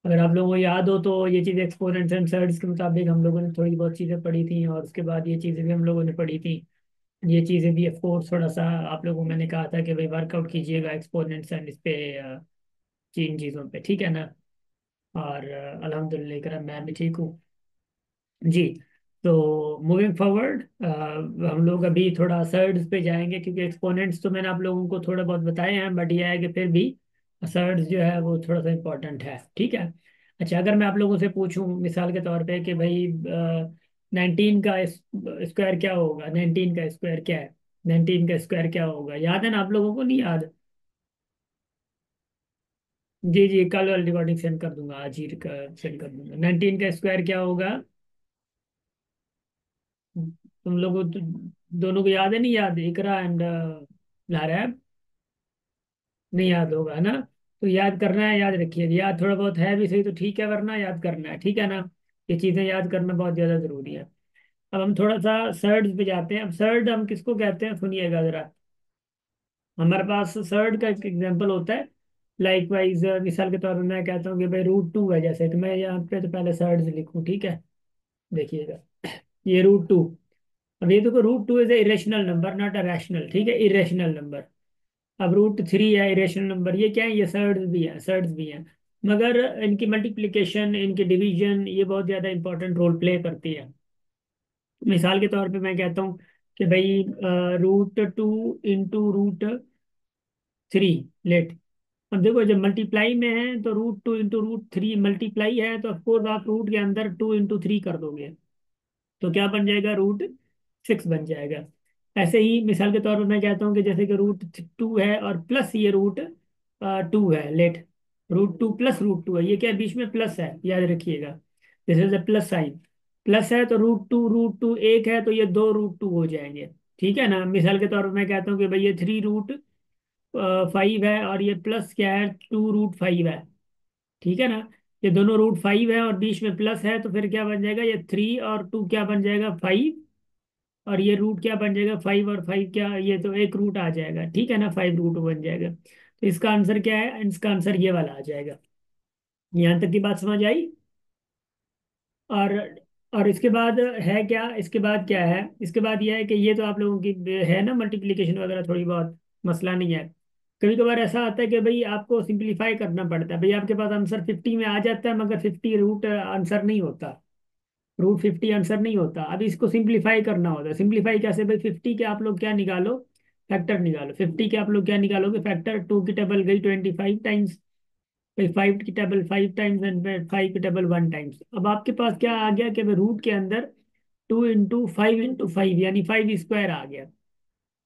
अगर आप लोगों को याद हो तो ये चीज़ एक्सपोनेंट्स एंड सर्ड्स के मुताबिक हम लोगों ने थोड़ी बहुत चीज़ें पढ़ी थी, और उसके बाद ये चीज़ें भी हम लोगों ने पढ़ी थी। ये चीज़ें भी ऑफ कोर्स थोड़ा सा आप लोगों को मैंने कहा था कि भाई वर्कआउट कीजिएगा एक्सपोनेंट्स एंड इस पे, जिन चीज़ों पे, ठीक है ना। और अल्हम्दुलिल्लाह करम मैं भी ठीक हूँ जी। तो मूविंग फॉरवर्ड हम लोग अभी थोड़ा सर्ड्स पे जाएंगे, क्योंकि एक्सपोनेंट्स तो मैंने आप लोगों को थोड़ा बहुत बताए हैं, बट ये है कि फिर भी सर्ड्स जो है वो थोड़ा सा इम्पोर्टेंट है, ठीक है। अच्छा, अगर मैं आप लोगों से पूछूं मिसाल के तौर पे कि भाई 19 का स्क्वायर क्या होगा, 19 का स्क्वायर क्या है, 19 का स्क्वायर क्या होगा, याद है ना आप लोगों को, नहीं याद? जी जी, कल वाली रिकॉर्डिंग सेंड कर दूंगा, आज ही सेंड कर दूंगा। 19 का स्क्वायर क्या होगा? तुम लोगों को दोनों को याद है, नहीं याद? इकरा एंड लारैब, नहीं याद होगा है ना? तो याद करना है, याद रखिए, याद थोड़ा बहुत है भी सही तो ठीक है, वरना याद करना है, ठीक है ना। ये चीज़ें याद करना बहुत ज़्यादा ज़रूरी है। अब हम थोड़ा सा सर्ड्स पे जाते हैं। अब सर्ड हम किसको कहते हैं, सुनिएगा ज़रा। हमारे पास सर्ड का एक एग्जांपल होता है। लाइक वाइज मिसाल के तौर पर मैं कहता हूँ कि भाई रूट 2 है, जैसे तो मैं यहाँ पे तो पहले सर्ड्स लिखूँ, ठीक है। देखिएगा, ये रूट 2। अब ये देखो, root 2 is a irrational number, not a rational, ठीक है, इरेशनल नंबर। अब रूट 3 है इरेशनल नंबर, ये क्या है, ये सर्ड्स भी है, सर्ड्स भी हैं। मगर इनकी मल्टीप्लिकेशन, इनकी डिवीजन, ये बहुत ज़्यादा इंपॉर्टेंट रोल प्ले करती है। मिसाल के तौर पे मैं कहता हूँ कि भाई रूट 2 इंटू रूट 3 लेट। अब देखो, जब मल्टीप्लाई में है तो रूट 2 इंटू रूट 3 मल्टीप्लाई है, तो ऑफकोर्स आप रूट के अंदर 2 इंटू 3 कर दोगे, तो क्या बन जाएगा, रूट 6 बन जाएगा। ऐसे ही मिसाल के तौर पर मैं कहता हूँ कि जैसे कि रूट 2 है और प्लस ये रूट 2 है लेट। रूट 2 प्लस रूट 2 है, ये क्या है? बीच में प्लस है, याद रखिएगा। This is a plus sign. Plus है तो रूट टू एक है, तो ये 2 रूट 2 हो जाएंगे, ठीक है ना। मिसाल के तौर पर मैं कहता हूँ कि भाई ये 3 रूट 5 है, और ये प्लस क्या है, 2 रूट 5 है, ठीक है ना। ये दोनों रूट 5 है और बीच में प्लस है, तो फिर क्या बन जाएगा, ये 3 और 2 क्या बन जाएगा, 5। और ये रूट क्या बन जाएगा, 5 और 5 क्या, ये तो एक रूट आ जाएगा, ठीक है ना, 5 रूट बन जाएगा। तो इसका आंसर क्या है, इसका आंसर ये वाला आ जाएगा। यहाँ तक की बात समझ आई? और इसके बाद है क्या, इसके बाद क्या है, इसके बाद यह है कि ये तो आप लोगों की है ना मल्टीप्लिकेशन वगैरह थोड़ी बहुत, मसला नहीं है। कभी कभार ऐसा आता है कि भाई आपको सिंपलीफाई करना पड़ता है, भाई आपके पास आंसर 50 में आ जाता है, मगर 50 रूट आंसर नहीं होता, रूट 50 आंसर नहीं होता। अब इसको सिंपलीफाई करना होता है। सिंपलीफाई कैसे, भाई 50 के आप लोग क्या निकालो, फैक्टर निकालो। 50 के आप लोग क्या निकालोगे, फैक्टर। 2 की टेबल गई 25 टाइम्स, भाई 5 की टेबल 5 टाइम्स, एंड 5 की टेबल 1 टाइम्स। अब आपके पास क्या आ गया कि भाई रूट के अंदर 2 इंटू 5 यानी 5 स्क्वायर आ गया।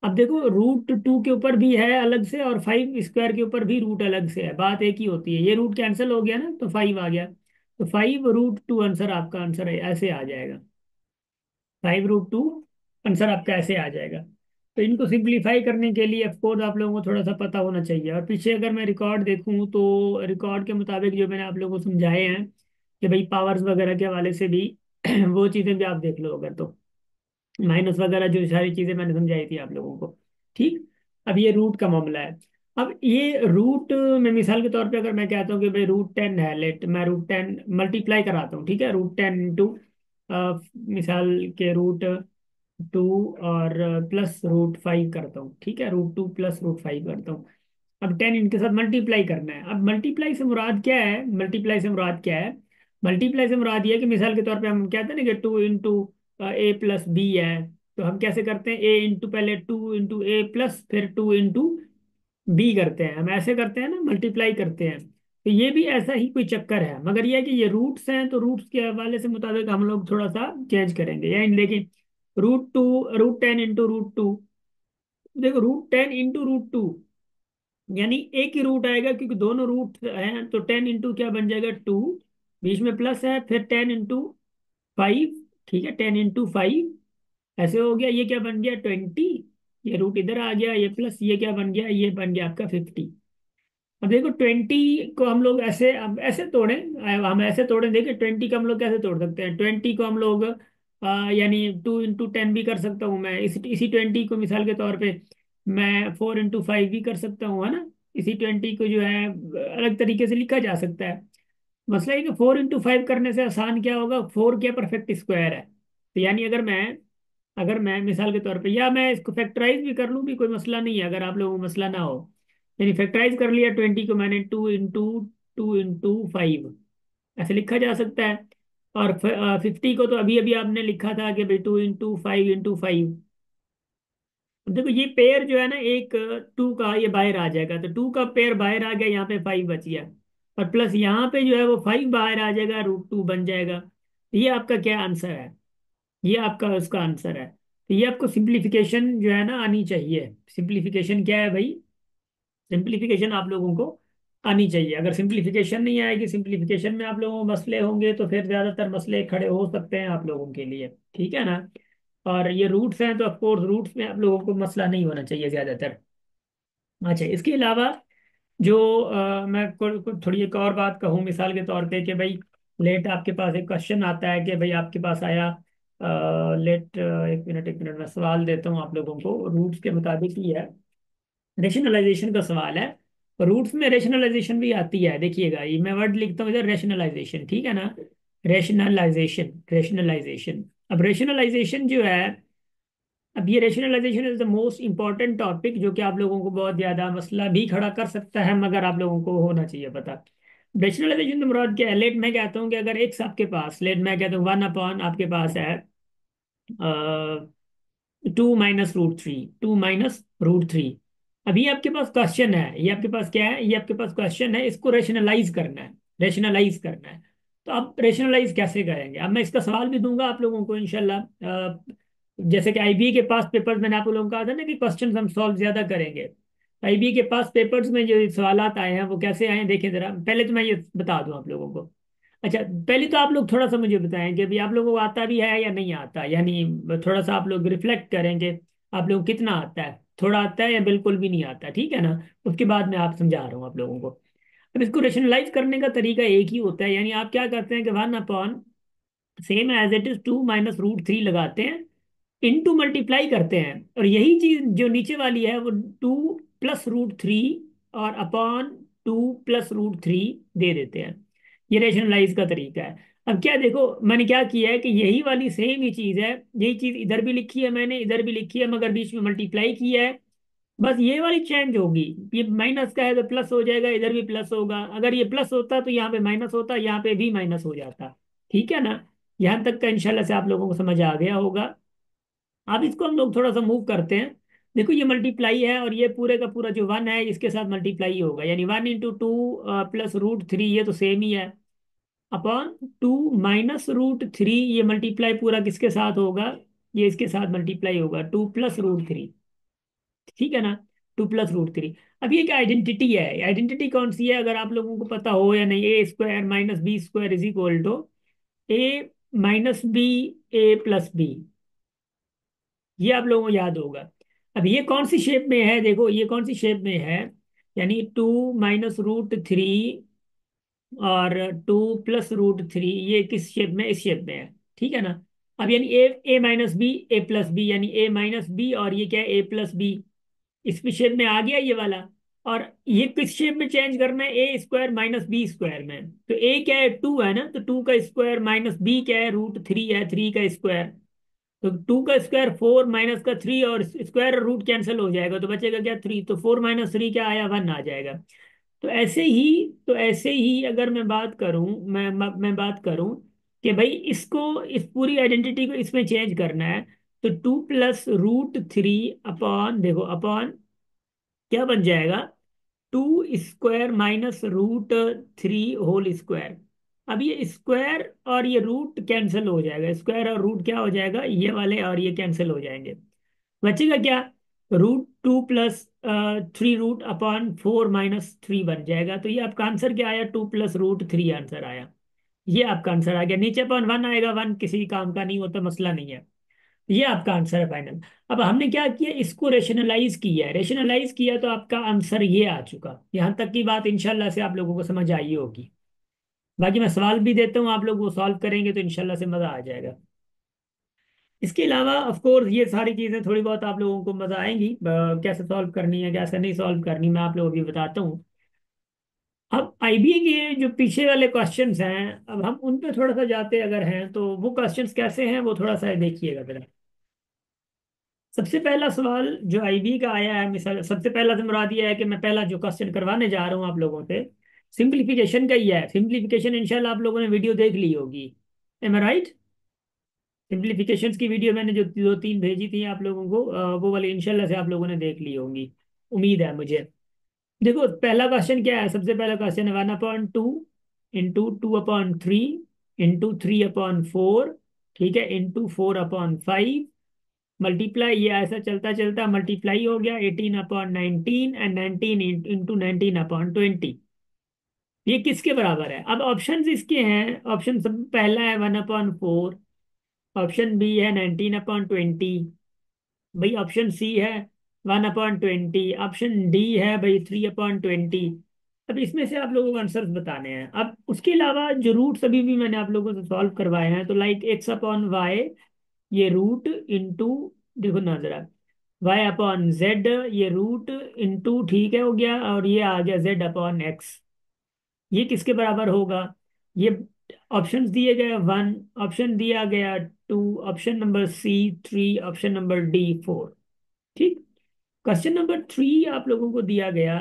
अब देखो, रूट 2 के ऊपर भी है अलग से, और 5 स्क्वायर के ऊपर भी रूट अलग से है, बात एक ही होती है। ये रूट कैंसिल हो गया ना, तो 5 आ गया। तो 5 रूट 2 आंसर आपका आंसर है, ऐसे आ जाएगा। 5 रूट 2 आंसर आपका ऐसे आ जाएगा। तो इनको सिंप्लीफाई करने के लिए ऑफकोर्स आप लोगों को थोड़ा सा पता होना चाहिए। और पीछे अगर मैं रिकॉर्ड देखूं तो रिकॉर्ड के मुताबिक जो मैंने आप लोगों को समझाए हैं कि भाई पावर्स वगैरह के हवाले से भी वो चीज़ें भी आप देख लो अगर तो, माइनस वगैरह जो सारी चीज़ें मैंने समझाई थी आप लोगों को, ठीक। अब ये रूट का मामला है। अब ये रूट में मिसाल के तौर पे अगर मैं कहता हूँ कि भाई रूट 10 है लेट, मैं रूट 10 मल्टीप्लाई कराता हूँ, ठीक है, रूट 10 इंटू मिसाल के रूट 2 और प्लस रूट 5 करता हूँ, ठीक है, रूट 2 प्लस रूट 5 करता हूँ। अब 10 इनके साथ मल्टीप्लाई करना है। अब मल्टीप्लाई से मुराद क्या है, मल्टीप्लाई से मुराद क्या है? मल्टीप्लाई से मुराद ये है कि मिसाल के तौर पे हम कहते हैं ना कि 2 इंटू A प्लस B है, तो हम कैसे करते हैं, ए इंटू, पहले 2 इंटू A प्लस फिर 2 इंटू B करते हैं, हम ऐसे करते हैं ना, मल्टीप्लाई करते हैं। तो ये भी ऐसा ही कोई चक्कर है, मगर ये है कि ये रूट्स हैं, तो रूट्स के हवाले से मुताबिक हम लोग थोड़ा सा चेंज करेंगे, यानी लेकिन रूट 10 इंटू रूट 2, देखो रूट 10 इंटू रूट 2 यानी एक ही रूट आएगा, क्योंकि दोनों रूट हैं, तो 10 इंटू क्या बन जाएगा, 2, बीच में प्लस है, फिर 10 इंटू 5, ठीक है, 10 इंटू 5 ऐसे हो गया। ये क्या बन गया, 20। ये रूट इधर आ गया, ये प्लस, ये क्या बन गया, ये बन गया आपका 50। अब देखो 20 को हम लोग ऐसे, अब ऐसे तोड़ें, हम ऐसे तोड़ें, देखिए 20 को हम लोग कैसे तोड़ सकते हैं, 20 को हम लोग यानी 2 इंटू 10 भी कर सकता हूँ मैं, इसी 20 को मिसाल के तौर पे मैं 4 इंटू 5 भी कर सकता हूँ, है ना। इसी 20 को जो है अलग तरीके से लिखा जा सकता है। मसला है कि 4 × 5 करने से आसान क्या होगा, 4 क्या परफेक्ट स्क्वायर है। तो यानी अगर मैं मिसाल के तौर पे, या मैं इसको फैक्टराइज भी कर लूँ भी कोई मसला नहीं है, अगर आप लोगों को मसला ना हो। यानी फैक्टराइज कर लिया 20 को मैंने, 2 × 2 × 5 ऐसे लिखा जा सकता है। और 50 को तो अभी अभी आपने लिखा था कि भाई 2 × 5 × 5। देखो ये पेयर जो है ना, एक 2 का ये बाहर आ जाएगा, तो 2 का पेयर बाहर आ गया, यहाँ पे 5 बच गया। और प्लस यहाँ पे जो है वो 5 बाहर आ जाएगा, √2 बन जाएगा। ये आपका क्या आंसर है, ये आपका उसका आंसर है। तो ये आपको सिंप्लीफिकेशन जो है ना आनी चाहिए। सिंप्लीफिकेशन क्या है भाई, सिंप्लीफिकेशन आप लोगों को आनी चाहिए। अगर सिंप्लीफिकेशन नहीं आएगी, सिंप्लीफिकेशन में आप लोगों को मसले होंगे, तो फिर ज्यादातर मसले खड़े हो सकते हैं आप लोगों के लिए, ठीक है ना। और ये रूट्स हैं तो ऑफकोर्स रूट्स में आप लोगों को मसला नहीं होना चाहिए ज्यादातर। अच्छा, इसके अलावा जो मैं थोड़ी एक और बात कहूँ मिसाल के तौर पे कि भाई लेट आपके पास एक क्वेश्चन आता है कि भाई आपके पास आया, लेट एक मिनट मैं सवाल देता हूँ आप लोगों को, रूट्स के मुताबिक ही है, रेशनलाइजेशन का सवाल है। रूट्स में रेशनलाइजेशन भी आती है, देखिएगा ये मैं वर्ड लिखता हूँ इधर, रेशनलाइजेशन, ठीक है ना। Rationalisation, rationalisation. अब रेशनलाइजेशन जो है, अब ये rationalisation is the most important topic, जो कि आप लोगों को बहुत ज्यादा मसला भी खड़ा कर सकता है, मगर आप लोगों को होना चाहिए पता। रेशनलाइजेशन तो मुराद क्या है, लेट मैं कहता हूँ कि अगर एक्स आपके पास, लेट मैं कहता हूँ 1 अपॉन आपके पास है 2 - √3, 2 - √3। अभी आपके पास क्वेश्चन है, ये आपके पास क्या है, ये आपके पास क्वेश्चन है, इसको रेशनलाइज करना है, रेशनलाइज करना है। तो आप रेशनलाइज कैसे करेंगे, अब मैं इसका सवाल भी दूंगा आप लोगों को इंशाल्लाह। जैसे कि आईबीए के पास पेपर्स, मैंने आप लोगों को कहा था ना कि क्वेश्चन हम सॉल्व ज्यादा करेंगे। आईबीए के पास पेपर्स में जो सवालात आए हैं वो कैसे आए हैं देखें जरा, पहले तो मैं ये बता दूं आप लोगों को। अच्छा, पहले तो आप लोग थोड़ा सा मुझे बताएं कि भाई आप लोगों को आता भी है या नहीं आता, यानी थोड़ा सा आप लोग रिफ्लेक्ट करेंगे, आप लोगों को कितना आता है, थोड़ा आता है या बिल्कुल भी नहीं आता, ठीक है ना। उसके बाद मैं आप समझा रहा हूँ आप लोगों को। अब इसको रेशनलाइज करने का तरीका एक ही होता है, यानी आप क्या करते हैं कि 1 upon same as it is 2 - √3 लगाते हैं, इनटू मल्टीप्लाई करते हैं, और यही चीज जो नीचे वाली है वो 2 + √3 और अपॉन 2 + √3 दे देते हैं। ये रेशनलाइज का तरीका है। अब क्या देखो मैंने क्या किया है कि यही वाली सेम ही चीज है, यही चीज इधर भी लिखी है मैंने, इधर भी लिखी है, मगर बीच में मल्टीप्लाई किया है। बस ये वाली चेंज होगी, ये माइनस का है तो प्लस हो जाएगा, इधर भी प्लस होगा, अगर ये प्लस होता तो यहाँ पे माइनस होता, यहाँ पे भी माइनस हो जाता, ठीक है ना। यहाँ तक का इंशाल्लाह से आप लोगों को समझ आ गया होगा। अब इसको हम लोग थोड़ा सा मूव करते हैं। देखो ये मल्टीप्लाई है, और ये पूरे का पूरा जो 1 है इसके साथ मल्टीप्लाई होगा, यानी 1 × 2 + √3, ये तो सेम ही है, अपॉन 2 - √3, ये मल्टीप्लाई पूरा किसके साथ होगा, ये इसके साथ मल्टीप्लाई होगा, 2 + √3, ठीक है ना। 2 + √3। अब ये एक आइडेंटिटी है, आइडेंटिटी कौन सी है अगर आप लोगों को पता हो या नहीं, A² - B² is equal to A - B A + B, ये आप लोगों को याद होगा। अब ये कौन सी शेप में है, देखो ये कौन सी शेप में है, यानी 2 - √3 और 2 + √3, ये किस शेप में, इस शेप में है, ठीक है ना। अब यानी A - B A + B, यानी A - B, और ये क्या है A + B, इस शेप में आ गया ये वाला। और ये किस शेप में चेंज करना है, A² - B² में, तो A क्या है 2 है ना, तो 2 का स्क्वायर माइनस B क्या है √3 है, 3 का स्क्वायर, तो 2 का स्क्वायर 4 माइनस का 3, और स्क्वायर और रूट कैंसिल हो जाएगा तो बचेगा क्या 3, तो 4 - 3 क्या आया 1 आ जाएगा। तो ऐसे ही अगर मैं बात करूं, मैं बात करूं कि भाई इसको, इस पूरी आइडेंटिटी को इसमें चेंज करना है, तो 2 + √3 अपॉन, देखो अपॉन क्या बन जाएगा, 2 स्क्वायर माइनस √3 होल स्क्वायर। अब ये स्क्वायर और ये रूट कैंसिल हो जाएगा, स्क्वायर और रूट क्या हो जाएगा, ये वाले और ये कैंसिल हो जाएंगे, बचेगा क्या, √2 + 3 √अपॉन 4 - 3 बन जाएगा। तो ये आपका आंसर क्या आया, 2 + √3 आंसर आया। ये आपका आंसर आ गया, नीचे अपॉन 1 आएगा, 1 किसी काम का नहीं होता, मसला नहीं है। ये आपका आंसर है फाइनल। अब हमने क्या किया, इसको रेशनलाइज किया है, रेशनलाइज किया तो आपका आंसर ये आ चुका। यहां तक की बात इंशाल्लाह से आप लोगों को समझ आई होगी। बाकी मैं सवाल भी देता हूँ, आप लोग वो सॉल्व करेंगे तो इंशाल्लाह से मजा आ जाएगा। इसके अलावा ऑफ कोर्स ये सारी चीजें थोड़ी बहुत आप लोगों को मजा आएंगी, कैसे सॉल्व करनी है कैसे नहीं सॉल्व करनी, मैं आप लोगों को भी बताता हूँ। अब आईबी के जो पीछे वाले क्वेश्चंस हैं, अब हम उन पे थोड़ा सा जाते अगर हैं तो वो क्वेश्चंस कैसे हैं वो थोड़ा सा देखिएगा जरा। सबसे पहला सवाल जो आईबी का आया है, मिसाल सबसे पहला तो मुराद ये है कि मैं पहला जो क्वेश्चन करवाने जा रहा हूँ आप लोगों से सिंप्लीफिकेशन का ही है। सिंप्लीफिकेशन इंशाल्लाह आप लोगों ने वीडियो देख ली होगी। एम आई राइट? सिंप्लीफिकेशंस की वीडियो मैंने जो दो तीन भेजी थी आप लोगों को, वो वाली इंशाल्लाह से आप लोगों ने देख ली होंगी, उम्मीद है मुझे। देखो पहला क्वेश्चन क्या है, सबसे पहला क्वेश्चन है 1/2 इंटू 2/3 इंटू 3/4, ठीक है, इंटू 4/5 मल्टीप्लाई, ये ऐसा चलता चलता मल्टीप्लाई हो गया 18/19 एंड 19 इंटू 19/20। ये किसके बराबर है? अब ऑप्शंस इसके हैं, ऑप्शन सब पहला है 1/4, ऑप्शन बी है 19/20, भाई ऑप्शन सी है 1/20, ऑप्शन डी है भाई 3/20। अब इसमें से आप लोगों को आंसर्स बताने हैं। अब उसके अलावा जो रूट्स अभी भी मैंने आप लोगों से सॉल्व करवाए हैं, तो लाइक x/y, ये रूट इंटू, देखो ना जरा, y/z, ये रूट इंटू, ठीक है हो गया, और ये आ गया z/x। ये किसके बराबर होगा? ये ऑप्शंस दिए गए 1, ऑप्शन दिया गया 2, option number C 3, option number D 4। ठीक। क्वेश्चन नंबर 3 आप लोगों को दिया गया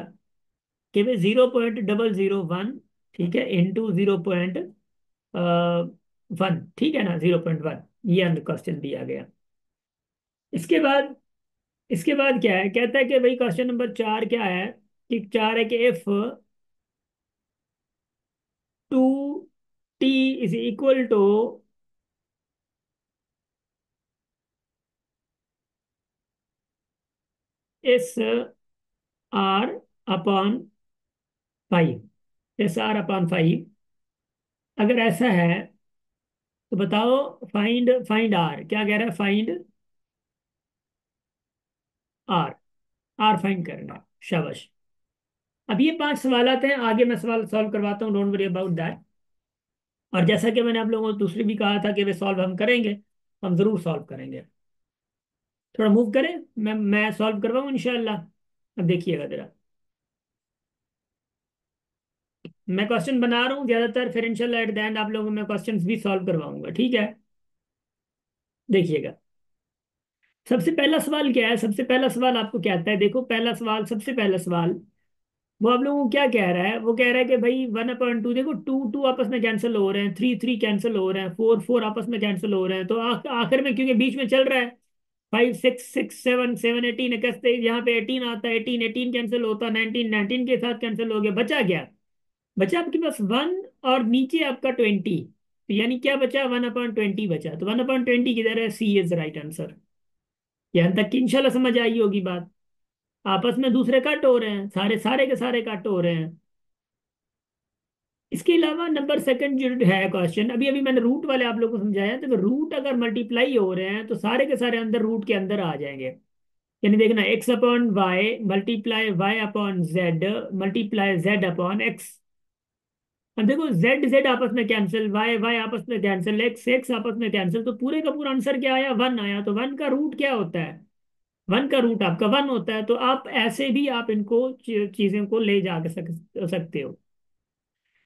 कि भाई 0.001, ठीक है, इंटू 0.1, ठीक है ना, 0.1, ये हमें क्वेश्चन दिया गया। इसके बाद, इसके बाद क्या है, कहता है कि भाई क्वेश्चन नंबर 4 क्या है, कि 4 है कि if 2t is equal to S R upon 5, SR/5, अगर ऐसा है तो बताओ फाइंड फाइंड आर, क्या कह रहा है, फाइंड आर, आर फाइंड करना है। शाबाश। अब ये 5 सवालात हैं, आगे मैं सवाल सॉल्व करवाता हूँ, डोंट वरी अबाउट दैट। और जैसा कि मैंने आप लोगों को दूसरी भी कहा था कि वे सॉल्व हम करेंगे, हम जरूर सॉल्व करेंगे। थोड़ा मूव करें, मैं सॉल्व करवाऊँ इंशाल्लाह। अब देखिएगा जरा, मैं क्वेश्चन बना रहा हूँ ज्यादातर, फिर इंशाल्लाह एट द एंड आप लोगों को मैं क्वेश्चंस भी सॉल्व करवाऊंगा, ठीक है। देखिएगा, सबसे पहला सवाल क्या है, सबसे पहला सवाल आपको क्या आता है, देखो पहला सवाल, सबसे पहला सवाल वो आप लोगों को क्या कह रहा है, वो कह रहा है कि भाई 1/2, देखो 2 2 आपस में कैंसिल हो रहे हैं, 3 3 कैंसिल हो रहे हैं, 4 4 आपस में कैंसिल हो रहे हैं, तो आखिर में क्योंकि बीच में चल रहा है 5 6 6 7 7 18, इकसते यहाँ पे 18 आता है, 18 18 कैंसिल होता है, 19 19 के साथ कैंसिल हो गया, बचा क्या? बचा आपके पास 1, और नीचे आपका 20, तो यानी क्या बचा, 1/20 बचा, तो 1/20 किधर है, सी इज राइट आंसर। यहाँ तक कि इंशाल्लाह समझ आई होगी बात। आपस में दूसरे कट हो रहे हैं, सारे सारे के सारे कट हो रहे हैं। इसके अलावा नंबर सेकंड जो है क्वेश्चन, अभी अभी मैंने रूट वाले आप लोगों को समझाया, तो रूट अगर मल्टीप्लाई हो रहे हैं तो सारे के सारे अंदर रूट के अंदर आ जाएंगे। यानी देखना x/y multiply y/z multiply z/x। अब देखो z z आपस में कैंसिल, y y आपस में कैंसिल, x x आपस में कैंसिल, तो पूरे का पूरा आंसर क्या आया, 1 आया। तो 1 का रूट क्या होता है, 1 का रूट आपका 1 होता है। तो आप ऐसे भी आप इनको चीजें को ले जा सकते हो।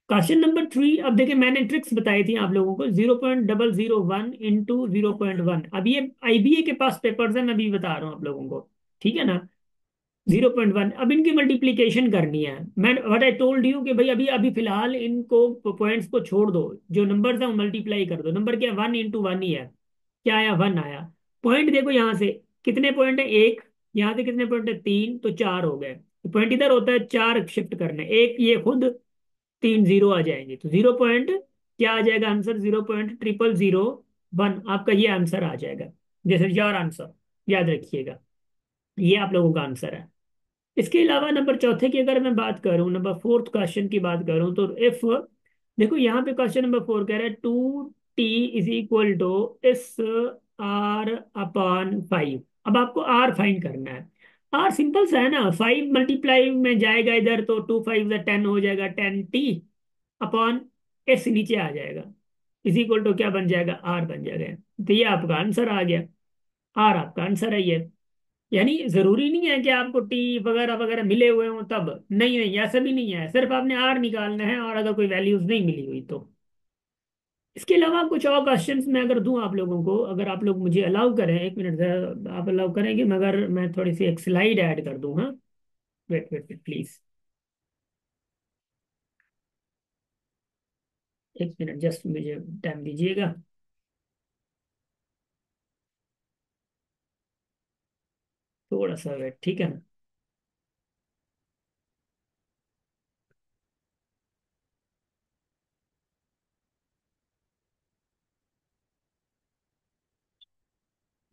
क्वेश्चन नंबर 3, अब देखिए मैंने ट्रिक्स बताई थी आप लोगों को, 0.001 इंटू 0.1। अब ये आईबीए के पास पेपर्स है, मैं भी बता रहा हूँ आप लोगों को, ठीक है ना। 0.1, अब इनकी मल्टीप्लीकेशन करनी है। मैं व्हाट आई टोल्ड यू कि भाई अभी अभी फिलहाल इनको पॉइंट्स को छोड़ दो, जो नंबर्स है वो मल्टीप्लाई कर दो। नंबर क्या है, 1 इंटू 1 ही है। क्या आया, 1 आया। पॉइंट देखो यहाँ से कितने पॉइंट है, एक, यहाँ से कितने पॉइंट है, 3, तो 4 हो गए। तो पॉइंट इधर होता है, 4 शिफ्ट करने, एक ये खुद 3 जीरो आ जाएंगे, तो 0 पॉइंट क्या आ जाएगा आंसर, 0.0001 आपका ये आंसर आ जाएगा। दिस इज योर आंसर, याद रखिएगा, ये आप लोगों का आंसर है। इसके अलावा नंबर चौथे की अगर मैं बात करूं, नंबर फोर्थ क्वेश्चन की बात करूं, तो इफ, देखो यहाँ पे क्वेश्चन नंबर 4 कह रहा है 2t is equal to S R/5। अब आपको आर फाइंड करना है। आर सिंपल सा है ना, 5 मल्टीप्लाई में जाएगा इधर, तो 2 5 10 हो जाएगा, 10t अपॉन एस नीचे आ जाएगा, इज इक्वल टू क्या बन जाएगा, आर बन जाएगा। तो ये आपका आंसर आ गया, आर आपका आंसर है ये। यानी जरूरी नहीं है कि आपको टी वगैरह वगैरह मिले हुए हों तब, नहीं नहीं ऐसा भी नहीं है, सिर्फ आपने आर निकालना है, और अगर कोई वैल्यूज नहीं मिली हुई तो। इसके अलावा कुछ और क्वेश्चंस मैं अगर दूं आप लोगों को, अगर आप लोग मुझे अलाउ करें, एक मिनट सर, आप अलाउ करेंगे, मगर मैं थोड़ी सी एक स्लाइड ऐड कर दूं, हाँ। वेट वेट वेट प्लीज, एक मिनट जस्ट मुझे टाइम दीजिएगा। थोड़ा सा वेट, ठीक है ना।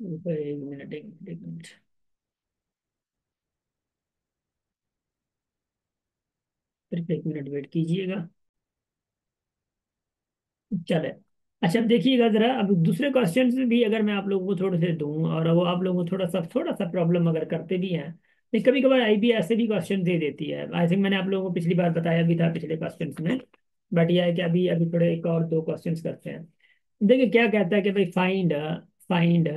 एक मिनट एक मिनट एक मिनट, सिर्फ एक मिनट वेट कीजिएगा। चले, अच्छा अब देखिएगा जरा, अब दूसरे क्वेश्चंस भी अगर मैं आप लोगों को थोड़े से दूं, और वो आप लोगों को थोड़ा सा प्रॉब्लम अगर करते भी हैं, तो कभी कभार आईबी ऐसे भी क्वेश्चन दे देती है। आई थिंक मैंने आप लोगों को पिछली बार बताया भी था पिछले क्वेश्चंस में। बट यह है कि अभी अभी थोड़े एक और दो क्वेश्चंस करते हैं। देखिए क्या कहता है कि भाई find find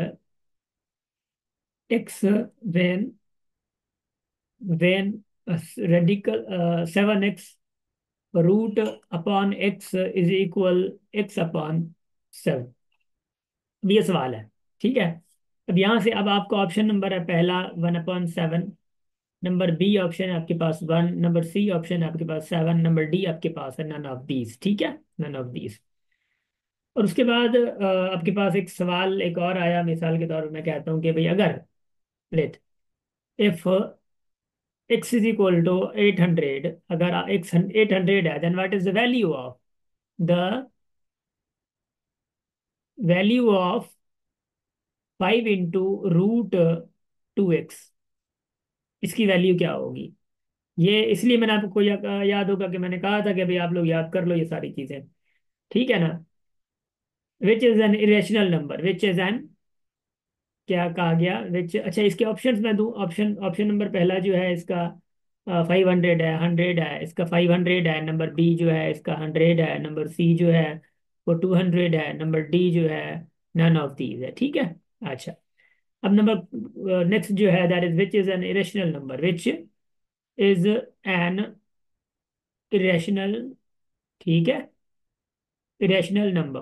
X when when radical 7x root upon X is equal X upon 7। अब ये सवाल है, ठीक है। अब यहाँ से अब आपका ऑप्शन नंबर है पहला 1/7, नंबर बी ऑप्शन है आपके पास 1, नंबर सी ऑप्शन है आपके पास 7, नंबर डी आपके पास है नन ऑफ दीज, ठीक है, नन ऑफ दीज। और उसके बाद आपके पास एक सवाल एक और आया, मिसाल के तौर पर मैं कहता हूँ कि भाई अगर let if X is equal to 800, अगर एक्स 800 है, then what is the value of 5 × √2x, इसकी वैल्यू क्या होगी। ये इसलिए मैंने आपको याद होगा कि मैंने कहा था कि भाई आप लोग याद कर लो ये सारी चीजें, ठीक है ना। विच is an irrational number, which is N, क्या कहा गया, विच, अच्छा इसके ऑप्शंस मैं दूं, ऑप्शन ऑप्शन नंबर पहला जो है इसका 500 है, 100 है, इसका 500 है, नंबर बी जो है इसका 100 है, नंबर सी जो है वो 200 है, नंबर डी जो है नन ऑफ दीज है, ठीक है। अच्छा, अब नंबर नेक्स्ट जो है that is which is an irrational number, which is an irrational, ठीक है, इरेशनल नंबर,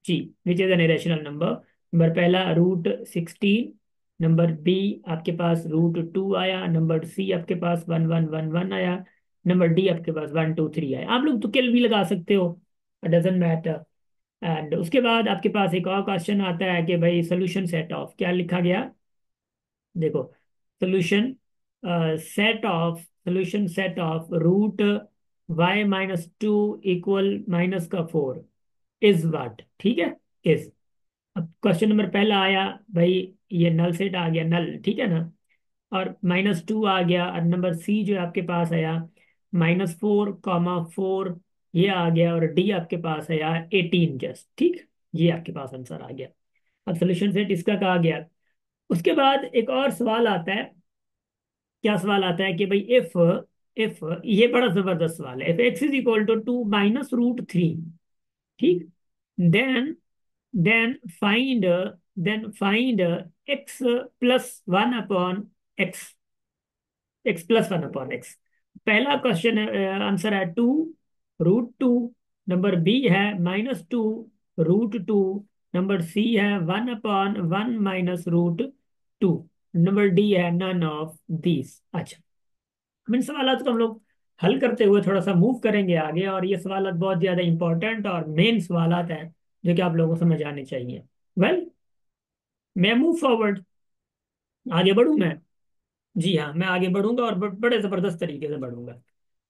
जी, which is an irrational number. Number पहला √16, नंबर बी आपके पास √2 आया, नंबर सी आपके पास 1111 आया, नंबर डी आपके पास 123 आया। आप लोग तुक्के भी लगा सकते हो, डजेंट मैटर। एंड उसके बाद आपके पास एक और क्वेश्चन आता है कि भाई सोल्यूशन सेट ऑफ, क्या लिखा गया, देखो, solution set of √y-2 equal -4 is what, ठीक है, इज। अब क्वेश्चन नंबर पहला आया भाई, ये नल सेट आ गया, नल, ठीक है ना, और -2 आ गया, और नंबर सी जो आपके पास आया -4, 4 ये आ गया, और डी आपके पास आया 18 जस्ट, ठीक, ये आपके पास आंसर आ गया। अब सोल्यूशन सेट इसका कहा गया। उसके बाद एक और सवाल आता है, क्या सवाल आता है कि भाई इफ ये बड़ा जबरदस्त सवाल है, if X is equal to 2 - √3, ठीक, then then find then find X +1 upon X, x+1 अपॉन x। पहला क्वेश्चन आंसर है 2 √2, नंबर बी है -2 √2, नंबर सी है 1/1 -√2, नंबर डी है नन ऑफ दीज। अच्छा, अब इन सवालों को हम लोग हल करते हुए थोड़ा सा मूव करेंगे आगे, और ये सवाल बहुत ज्यादा इंपॉर्टेंट और मेन सवाल हैं जो कि आप लोगों को समझ आने चाहिए। वेल, मैं मूव फॉरवर्ड, आगे बढ़ूं मैं, जी हाँ मैं आगे बढ़ूंगा, और बड़े जबरदस्त तरीके से बढ़ूंगा।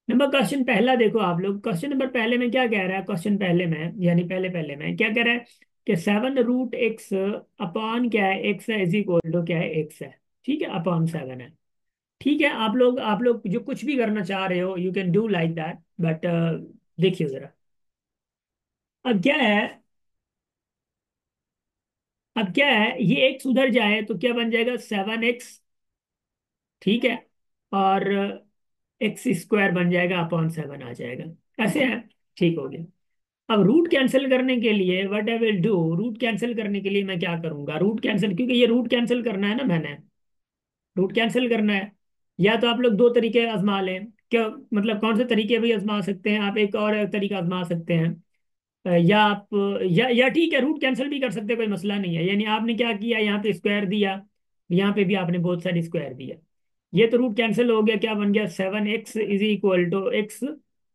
नंबर क्वेश्चन पहला देखो आप लोग, क्वेश्चन नंबर पहले में क्या कह रहा है, क्वेश्चन पहले में यानी पहले पहले में क्या कह रहा है कि 7 √x अपॉन क्या है, एक्स है, इज इक्वल टू क्या है, एक्स है, ठीक है, अपॉन 7 है, ठीक है। आप लोग जो कुछ भी करना चाह रहे हो you can do like that, but देखिए जरा, अब क्या है, अब क्या है, ये एक्स उधर जाए तो क्या बन जाएगा, 7x, ठीक है, और x² बन जाएगा, अपॉन 7 आ जाएगा, ऐसे है, ठीक हो गया। अब रूट कैंसिल करने के लिए what I will do, root cancel करने के लिए मैं क्या करूंगा, रूट कैंसिल, क्योंकि ये रूट कैंसिल करना है ना मैंने, रूट कैंसिल करना है। या तो आप लोग दो तरीके आजमा लें। क्या मतलब कौन से तरीके भी आजमा सकते हैं आप, एक और तरीका आजमा सकते हैं। या आप या ठीक है, रूट कैंसिल भी कर सकते हैं, कोई मसला नहीं है। यानी आपने क्या किया, यहाँ पे स्क्वायर दिया, यहाँ पे भी आपने बहुत सारी स्क्वायर दिया। ये तो रूट कैंसिल हो गया, क्या बन गया, 7x is equal to X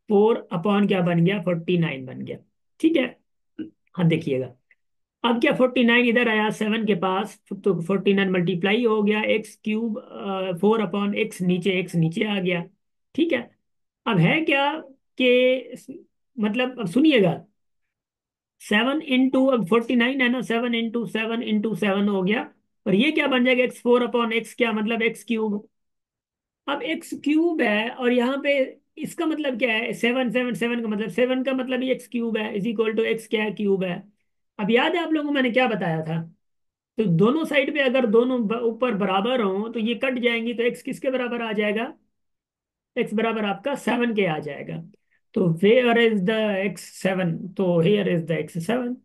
4 upon क्या बन गया, 49 बन गया। ठीक है। हाँ देखिएगा, अब क्या 49 इधर आया 7 के पास, तो 49 मल्टीप्लाई हो गया एक्स क्यूब, 4 अपॉन एक्स, नीचे एक्स नीचे आ गया। ठीक है। अब है क्या कि मतलब अब सुनिएगा, 7 इंटू, अब 49 है ना, 7 इंटू 7 हो गया। और ये क्या बन जाएगा, x4 अपॉन एक्स, क्या मतलब एक्स क्यूब। अब एक्स क्यूब है और यहाँ पे इसका मतलब क्या है, 7 7 7 का मतलब 7 का मतलब ही एक्स क्यूब है, इज इक्वल टू एक्स क्या है, क्यूब है। अब याद है आप लोगों को मैंने क्या बताया था, तो दोनों साइड पे अगर दोनों ऊपर बराबर हों तो ये कट जाएंगी, तो एक्स किसके बराबर आ जाएगा, एक्स बराबर आपका 7 के आ जाएगा। तो वेयर इज द x7, तो हेयर इज द x7।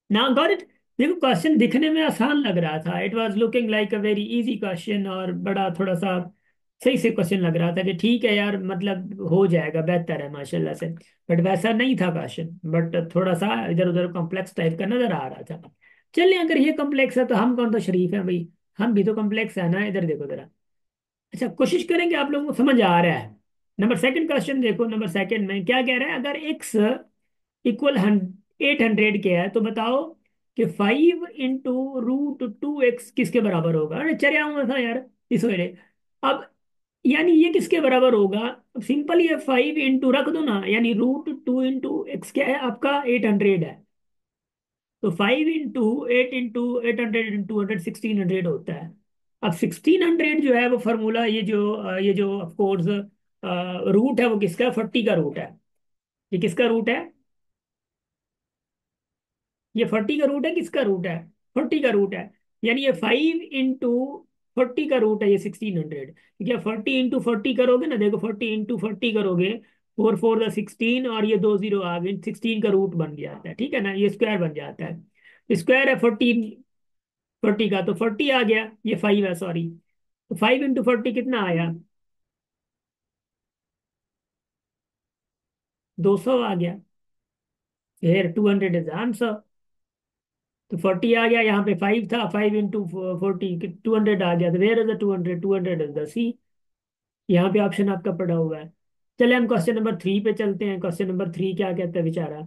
ना गॉट इट। देखो क्वेश्चन दिखने में आसान लग रहा था, it was looking like a very easy question, और बड़ा थोड़ा सा सही से क्वेश्चन लग रहा था कि ठीक है यार, मतलब हो जाएगा, बेहतर है माशाल्लाह से। बट वैसा नहीं था क्वेश्चन, बट थोड़ा सा इधर उधर कॉम्प्लेक्स टाइप का नजर आ रहा था। चलिए, अगर ये कॉम्प्लेक्स है तो हम कौन सा शरीफ है भाई, हम भी तो कॉम्प्लेक्स है ना। इधर देखो जरा। अच्छा, कोशिश करेंगे आप लोगों को समझ आ रहा है। नंबर सेकंड क्वेश्चन देखो, नंबर सेकंड में क्या कह रहा है, अगर एक्स इक्वल 800 के है तो बताओ कि 5 इंटू √2x किसके बराबर होगा। अरे चले आऊंगा था यार इस वजह। अब यानी ये किसके बराबर होगा, सिंपल, ये 5 इंटू रख दो ना, यानी √2 इंटू एक्स क्या है आपका, 800 है। तो 5 इंटू 8 इंटू 800 इंटू 1600 होता है। अब 1600 जो है वो फार्मूला, ये जो ऑफकोर्स रूट है वो किसका, 40 का रूट है। ये किसका रूट है, ये 40 का रूट है, किसका रूट है, 40 का रूट है। यानी ये 5 इंटू 40 का रूट है ये 1600। क्या 40 इंटू 40 करोगे ना, देखो 40 इंटू 40 करोगे, 4 4 16, और ये दो जीरो आ गए, 16 का रूट बन जाता है। ठीक है ना, ये स्क्वायर बन जाता है, स्क्वायर है 40 का, तो 40 आ गया, ये 5 है सॉरी। तो 5 इंटू 40 कितना आया, 200 आ गया। फिर 200 इज आंसर। तो 40 आ गया, यहाँ पे 5 था, 5 इंटू 40 200 आ गया, तो where is the 200, 200 is the C. यहाँ पे ऑप्शन आपका पड़ा हुआ है। चले हम क्वेश्चन नंबर 3 पे चलते हैं। क्वेश्चन नंबर 3 क्या कहता है बेचारा,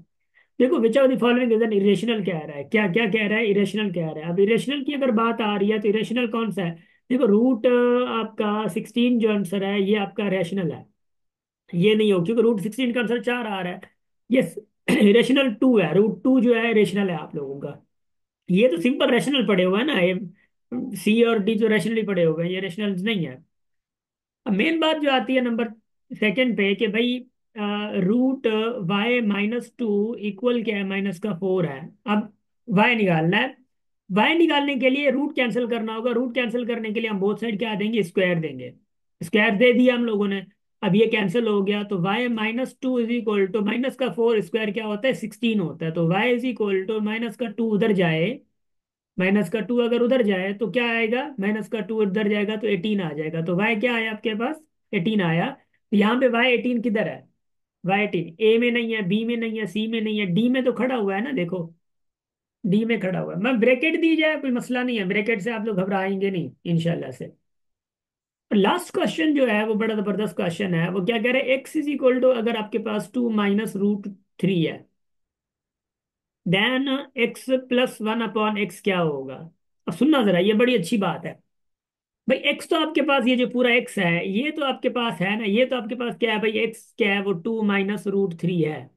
देखो which of the following is an irrational कह रहा है, क्या क्या कह रहा है, इरेशनल कह रहा है। अब इरेशनल की अगर बात आ रही है तो इरेशनल कौन सा है, देखो रूट आपका 16 जो आंसर है ये आपका रैशनल है। ये नहीं हो, क्योंकि √16 का आंसर 4 आ रहा है। ये रेशनल 2 है, √2 जो है रेशनल है आप लोगों का। ये तो सिंपल रेशनल पड़े हुए हैं ना, ये सी और डी तो रेशनली पड़े हुए हैं, ये रेशनल नहीं है। अब मेन बात जो आती है नंबर सेकंड पे कि भाई √y-2 इक्वल क्या है, -4 है। अब y निकालना है। y निकालने के लिए रूट कैंसिल करना होगा, रूट कैंसिल करने के लिए हम बोथ साइड क्या देंगे, स्क्वायर देंगे। स्क्वायर दे दिया हम लोगों ने। अब ये कैंसिल हो गया, तो y-2 is equal to -4 square क्या होता है, 16 होता है। तो y इज इक्वल टू -2 उधर जाए, -2 अगर उधर जाए तो क्या आएगा, -2 उधर जाएगा तो 18 आ जाएगा। तो y क्या आया आपके पास, 18 आया। तो यहाँ पे y18 किधर है, y18 ए में नहीं है, बी में नहीं है, सी में नहीं है, डी में तो खड़ा हुआ है ना, देखो डी में खड़ा हुआ है। मैं ब्रैकेट दी जाए कोई मसला नहीं है, ब्रैकेट से आप लोग घबराएंगे नहीं इंशाल्लाह से। लास्ट क्वेश्चन जो है वो बड़ा जबरदस्त क्वेश्चन है, वो क्या कह रहे हैं, एक्स इज इक्वल टू, अगर आपके पास 2 - √3 है, देन x+1 अपॉन एक्स क्या होगा। अब सुनना जरा, ये बड़ी अच्छी बात है। भाई एक्स तो आपके पास, ये जो पूरा एक्स है ये तो आपके पास है ना, ये तो आपके पास क्या है भाई, एक्स क्या है वो 2 - √3 है।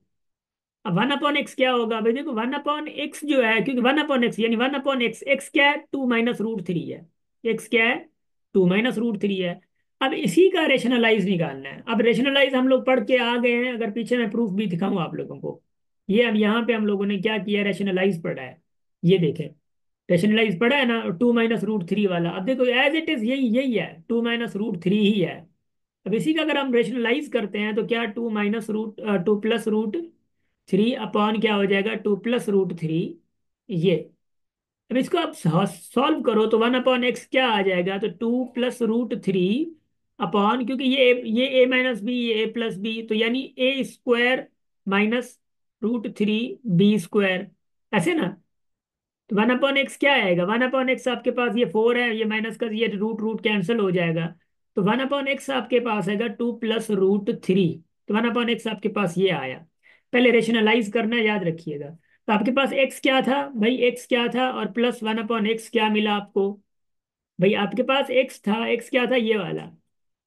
अब 1 अपॉन एक्स क्या होगा भाई, देखो 1 अपॉन एक्स जो है, क्योंकि 1 अपॉन एक्स यानी 1 अपॉन एक्स, एक्स क्या है 2 - √3 है, एक्स क्या है 2 - √3 है। अब इसी का रेशनलाइज निकालना है। अब रेशनलाइज हम लोग पढ़ के आ गए हैं, अगर पीछे मैं प्रूफ भी दिखाऊं आप लोगों को। ये अब यहाँ पे हम लोगों ने क्या किया, रेशनलाइज पढ़ा है। ये देखें, रेशनलाइज पढ़ा है ना, 2 - √3 वाला। अब देखो एज इट इज यही यही है, 2 - √3 ही है। अब इसी का अगर हम रेशनलाइज करते हैं तो क्या, 2 प्लस रूट 3 अपॉन क्या हो जाएगा, 2 + √3 ये। अब इसको आप सॉल्व करो तो 1/x क्या आ जाएगा, तो 2 + √3 अपॉन, क्योंकि ये a माइनस बी, ये a+b, तो यानी a² माइनस √3 b², ऐसे ना। तो 1/x क्या आएगा, 1/x आपके पास ये 4 है, ये माइनस का ये रूट रूट कैंसिल हो जाएगा। तो 1/x आपके पास आएगा 2 + √3। तो 1/x आपके पास ये आया। पहले रेशनलाइज करना याद रखिएगा। तो आपके पास x क्या था भाई, x क्या था, और प्लस 1/x क्या मिला आपको। भाई आपके पास x था, x क्या था ये वाला,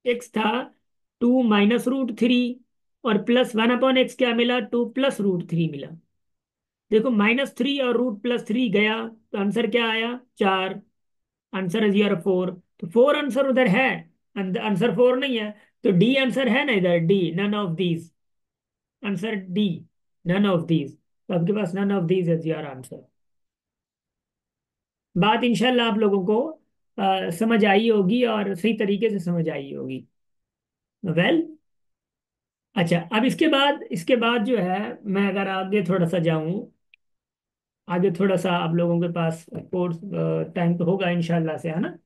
x था 2 - √3, और प्लस 1/x क्या मिला, 2 + √3 मिला। देखो -3 और √+3 गया, तो आंसर क्या आया, 4। Answer is your 4। तो 4 आंसर उधर है, आंसर 4 नहीं है। तो डी आंसर है ना इधर, D none of these, answer D none of these. तो आपके पास none of these is your answer. बात इंशाल्लाह आप लोगों को समझ आई होगी, और सही तरीके से समझ आई होगी। वेल, अच्छा, अब इसके बाद जो है, मैं अगर आगे थोड़ा सा जाऊं, आगे थोड़ा सा आप लोगों के पास कोर्स टाइम तो होगा इंशाल्लाह से, है ना।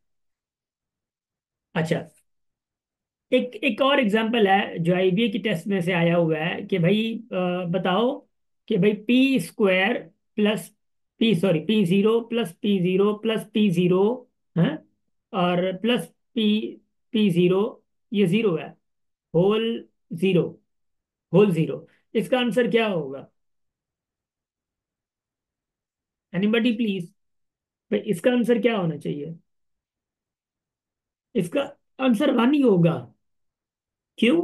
अच्छा, एक एक और एग्जांपल है जो आईबीए की टेस्ट में से आया हुआ है कि भाई बताओ कि भाई p² प्लस p0 है, और प्लस p0, ये जीरो है, होल जीरो, होल जीरो, इसका आंसर क्या होगा, एनीबडी प्लीज। भाई इसका आंसर क्या होना चाहिए, इसका आंसर 1 ही होगा। क्यों,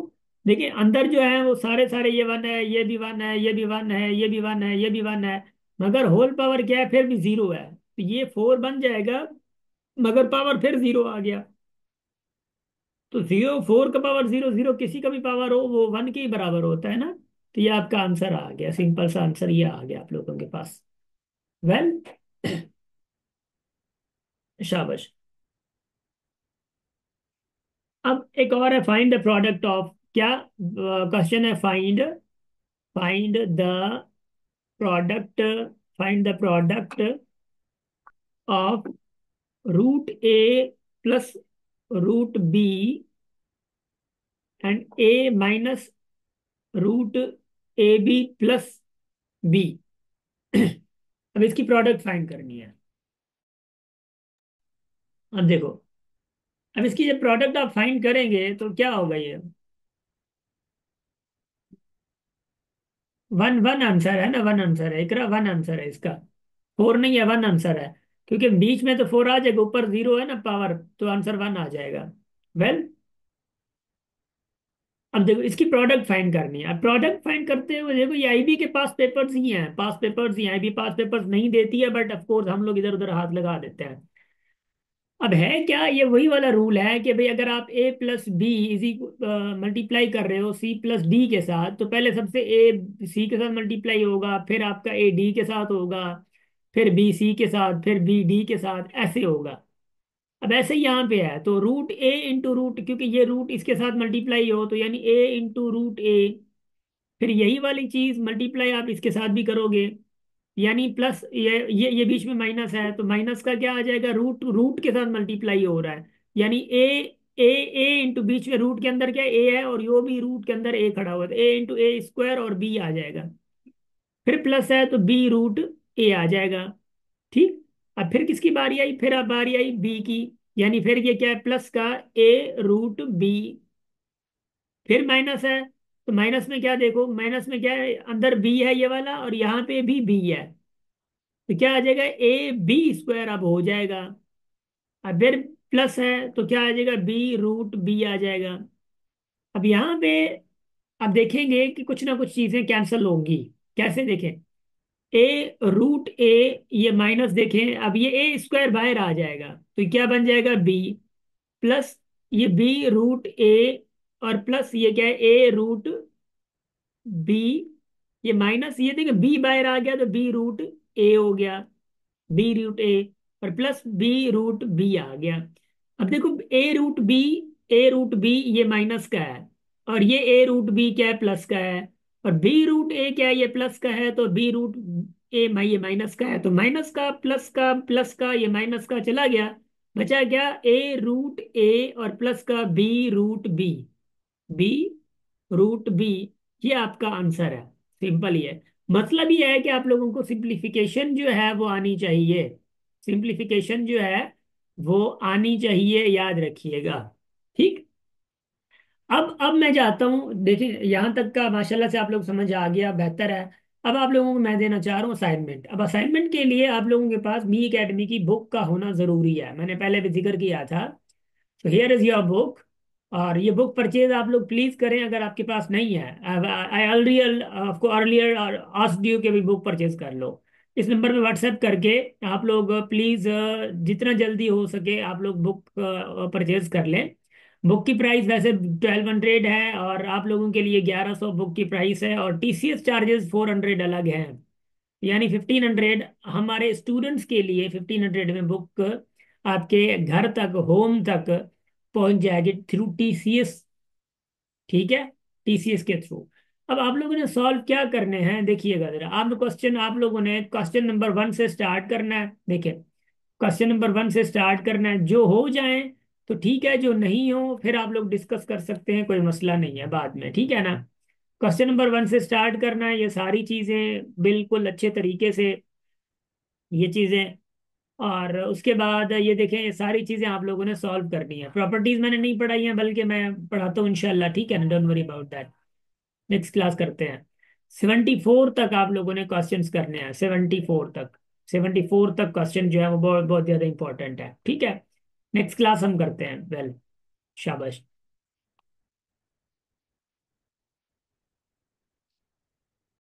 देखिए अंदर जो है वो सारे सारे ये 1 है, ये भी 1 है, ये भी 1 है, ये भी 1 है, ये भी 1 है, मगर होल पावर क्या है, फिर भी जीरो है, तो ये 4 बन जाएगा, मगर पावर फिर जीरो आ गया। तो जीरो, 4 का पावर जीरो, जीरो किसी का भी पावर हो वो 1 के ही बराबर होता है ना। तो ये आपका आंसर आ गया, सिंपल सा आंसर ये आ गया आप लोगों के पास। वेल, शाबाश। अब एक और है, फाइंड द प्रोडक्ट ऑफ, क्या क्वेश्चन है, find find the product find the product of √a plus √b and a minus √ab plus b। अब इसकी प्रोडक्ट फाइंड करनी है। अब देखो, अब इसकी जब प्रोडक्ट आप फाइंड करेंगे तो क्या होगा, ये वन वन आंसर है ना, वन आंसर है, इकरा वन आंसर है इसका, 4 नहीं है, 1 आंसर है। क्योंकि बीच में तो 4 आ जाएगा, ऊपर जीरो है ना पावर, तो आंसर 1 आ जाएगा। वेल, अब देखो इसकी प्रोडक्ट फाइंड करनी है। अब प्रोडक्ट फाइंड करते हुए देखो, ये आईबी के पास पेपर्स ही हैं, पास पेपर्स ही हैं, आईबी पास पेपर्स नहीं देती है, बट ऑफ कोर्स हम लोग इधर उधर हाथ लगा देते हैं। अब है क्या, ये वही वाला रूल है कि भाई अगर आप a+b इजी मल्टीप्लाई कर रहे हो c+d के साथ, तो पहले सबसे a c के साथ मल्टीप्लाई होगा, फिर आपका a d के साथ होगा, फिर b c के साथ, फिर b d के साथ, ऐसे होगा। अब ऐसे ही यहाँ पे है, तो √a × क्योंकि ये रूट इसके साथ मल्टीप्लाई हो, तो यानी a × √a, फिर यही वाली चीज मल्टीप्लाई आप इसके साथ भी करोगे, यानी प्लस, ये बीच में माइनस है, तो माइनस का क्या आ जाएगा, रूट रूट के साथ मल्टीप्लाई हो रहा है, यानी ए बीच में रूट के अंदर क्या ए है, और यो भी रूट के अंदर ए खड़ा हुआ है, a × a² और b आ जाएगा। फिर प्लस है तो b√a आ जाएगा। ठीक। अब फिर किसकी बारी आई, फिर अब बारी आई बी की, यानी फिर ये क्या है, प्लस का a√b, फिर माइनस है, तो माइनस में क्या देखो, माइनस में क्या है, अंदर b है ये वाला, और यहाँ पे भी b है, तो क्या आ जाएगा, ab² अब हो जाएगा। अब फिर प्लस है तो क्या आ जाएगा, b√b आ जाएगा। अब यहाँ पे अब देखेंगे कि कुछ ना कुछ चीजें कैंसिल होंगी। कैसे देखें, a√a, ये माइनस देखें, अब ये a² बाहर आ जाएगा, तो क्या बन जाएगा, b प्लस ये b√a, और प्लस ये क्या है, a√b, ये माइनस, ये देखिए b बाहर आ गया तो b√a हो गया, b√a, और प्लस b√b आ गया। अब देखो a√b ये माइनस का है, और ये a√b क्या है, प्लस का है, और b√a क्या है, ये प्लस का है, तो ये माइनस का है, तो माइनस का प्लस का ये माइनस का चला गया, बचा क्या, ए रूट ए और प्लस का B root B, B root B. ये आपका आंसर है। सिंपल ही है। मतलब ये है कि आप लोगों को सिंप्लीफिकेशन जो है वो आनी चाहिए, सिंप्लीफिकेशन जो है वो आनी चाहिए, याद रखिएगा। ठीक। अब मैं जाता हूँ, देखिए यहाँ तक का माशाल्लाह से आप लोग समझ आ गया, बेहतर है। अब आप लोगों को मैं देना चाह रहा हूँ असाइनमेंट। अब असाइनमेंट के लिए आप लोगों के पास बी एकेडमी की बुक का होना जरूरी है, मैंने पहले भी जिक्र किया था। तो हियर इज योर बुक। और ये बुक परचेज आप लोग प्लीज करें अगर आपके पास नहीं है। आई ऑलरेडी आपको अर्लियर आस्क्ड यू कि भी बुक परचेज कर लो। इस नंबर पे व्हाट्सएप करके आप लोग प्लीज जितना जल्दी हो सके आप लोग बुक परचेज कर लें। बुक की प्राइस वैसे 1200 है, और आप लोगों के लिए 1100 बुक की प्राइस है, और टीसीएस चार्जेस 400 अलग हैं, यानी 1500 हमारे स्टूडेंट्स के लिए। 1500 में बुक आपके घर तक, होम तक पहुंच जाएगी थ्रू टीसीएस। ठीक है, टीसीएस के थ्रू। अब आप लोगों ने सॉल्व क्या करने हैं, देखिएगा जरा। आप लोगों ने क्वेश्चन नंबर 1 से स्टार्ट करना है। देखिए, क्वेश्चन नंबर 1 से स्टार्ट करना है, जो हो जाए तो ठीक है, जो नहीं हो फिर आप लोग डिस्कस कर सकते हैं, कोई मसला नहीं है बाद में, ठीक है ना। क्वेश्चन नंबर 1 से स्टार्ट करना है, ये सारी चीजें बिल्कुल अच्छे तरीके से, ये चीजें। और उसके बाद ये देखें, ये सारी चीजें आप लोगों ने सॉल्व करनी है। प्रॉपर्टीज मैंने नहीं पढ़ाई हैं, बल्कि मैं पढ़ाता हूँ इंशाल्लाह, ठीक है ना, don't worry about that. Next class करते हैं। 74 तक आप लोगों ने क्वेश्चंस करने हैं, 74 तक। 74 तक क्वेश्चन जो है वो बहुत बहुत ज्यादा इंपॉर्टेंट है, ठीक है। नेक्स्ट क्लास हम करते हैं, वेल, शाबाश।